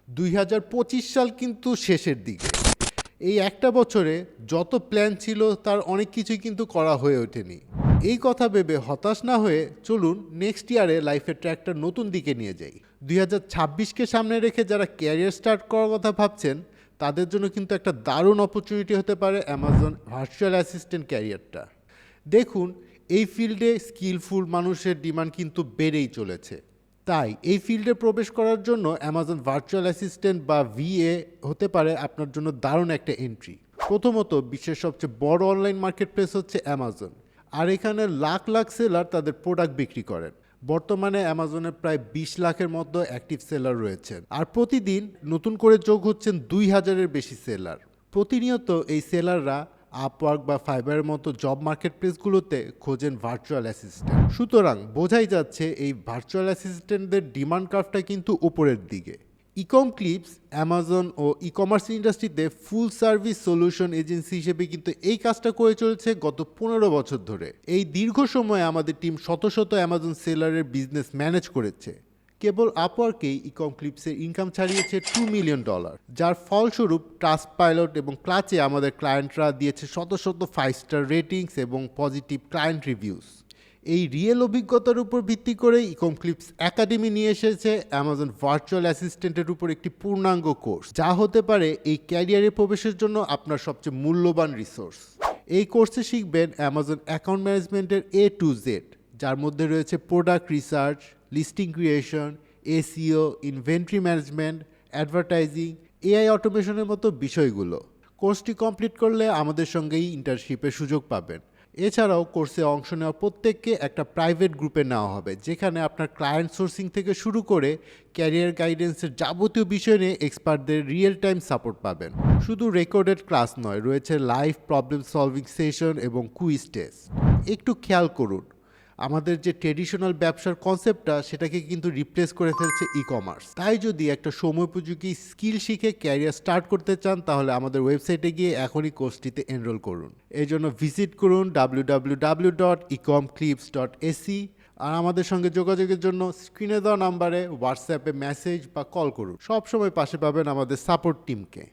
2025 সাল কিন্তু শেষের দিকে। এই একটা বছরে যত প্ল্যান ছিল তার অনেক কিছুই কিন্তু করা হয়ে ওঠেনি। এই কথা ভেবে হতাশ না হয়ে চলুন নেক্সট ইয়ারে লাইফের ট্র্যাকটা নতুন দিকে নিয়ে যাই। 2026কে সামনে রেখে যারা ক্যারিয়ার স্টার্ট করার কথা ভাবছেন তাদের জন্য কিন্তু একটা দারুণ অপরচুনিটি হতে পারে অ্যামাজন ভার্চুয়াল অ্যাসিস্ট্যান্ট ক্যারিয়ারটা। দেখুন, এই ফিল্ডে স্কিলফুল মানুষের ডিমান্ড কিন্তু বেড়েই চলেছে। তাই এই ফিল্ডে প্রবেশ করার জন্য অ্যামাজন ভার্চুয়াল অ্যাসিস্ট্যান্ট বা ভিএ হতে পারে আপনার জন্য দারুণ একটা এন্ট্রি। প্রথমত, বিশ্বের সবচেয়ে বড় অনলাইন মার্কেট প্লেস হচ্ছে অ্যামাজন, আর এখানে লাখ লাখ সেলার তাদের প্রোডাক্ট বিক্রি করেন। বর্তমানে অ্যামাজনে প্রায় 20 লাখের মতো অ্যাক্টিভ সেলার রয়েছেন, আর প্রতিদিন নতুন করে যোগ হচ্ছেন 2000-এর বেশি সেলার। প্রতিনিয়ত এই সেলাররা আপওয়ার্ক বা ফাইবারের মতো জব মার্কেট প্লেসগুলোতে খোঁজেন ভার্চুয়াল অ্যাসিস্ট্যান্ট। সুতরাং বোঝাই যাচ্ছে এই ভার্চুয়াল অ্যাসিস্ট্যান্টদের ডিমান্ড কার্ভটা কিন্তু উপরের দিকে। ইকম ক্লিপস অ্যামাজন ও ই কমার্স ইন্ডাস্ট্রিতে ফুল সার্ভিস সলিউশন এজেন্সি হিসেবে কিন্তু এই কাজটা করে চলেছে গত 15 বছর ধরে। এই দীর্ঘ সময়ে আমাদের টিম শত শত অ্যামাজন সেলারের বিজনেস ম্যানেজ করেছে। কেবল আপওয়ার্কেই ইকম ক্লিপসের ইনকাম ছাড়িয়েছে $2 মিলিয়ন, যার ফলস্বরূপ ট্রাস্ট পাইলট এবং ক্লাচে আমাদের ক্লায়েন্টরা দিয়েছে শত শত 5 স্টার রেটিংস এবং পজিটিভ ক্লায়েন্ট রিভিউস। এই রিয়েল অভিজ্ঞতার উপর ভিত্তি করে ইকম ক্লিপস একাডেমি নিয়ে এসেছে অ্যামাজন ভার্চুয়াল অ্যাসিস্ট্যান্টের উপর একটি পূর্ণাঙ্গ কোর্স, যা হতে পারে এই ক্যারিয়ারে প্রবেশের জন্য আপনার সবচেয়ে মূল্যবান রিসোর্স। এই কোর্সে শিখবেন অ্যামাজন অ্যাকাউন্ট ম্যানেজমেন্টের A to Z, যার মধ্যে রয়েছে product research, listing creation, SEO, inventory management, advertising, AI অটোমেশনের মতো বিষয়গুলো। কোর্সটি কমপ্লিট করলে আমাদের সঙ্গেই ইন্টার্নশিপের সুযোগ পাবেন। এছাড়াও কোর্সে অংশ নেওয়া প্রত্যেককে একটা প্রাইভেট গ্রুপে নেওয়া হবে, যেখানে আপনার ক্লায়েন্ট সোর্সিং থেকে শুরু করে ক্যারিয়ার গাইডেন্সের যাবতীয় বিষয় নিয়ে এক্সপার্টদের রিয়েল টাইম সাপোর্ট পাবেন। শুধু রেকর্ডেড ক্লাস নয়, রয়েছে লাইভ প্রবলেম সলভিং সেশন এবং কুইজ টেস্ট। একটু খেয়াল করুন, আমাদের যে ট্রেডিশনাল ব্যবসার কনসেপ্টটা সেটাকে কিন্তু রিপ্লেস করে ফেলছে ই কমার্স। তাই যদি একটা সময়োপযোগী স্কিল শিখে ক্যারিয়ার স্টার্ট করতে চান তাহলে আমাদের ওয়েবসাইটে গিয়ে এখনই কোর্সটিতে এনরোল করুন। এই জন্য ভিজিট করুন www.ecomclips.ac, আর আমাদের সঙ্গে যোগাযোগের জন্য স্ক্রিনে দেওয়া নাম্বারে হোয়াটসঅ্যাপে মেসেজ বা কল করুন। সবসময় পাশে পাবেন আমাদের সাপোর্ট টিমকে।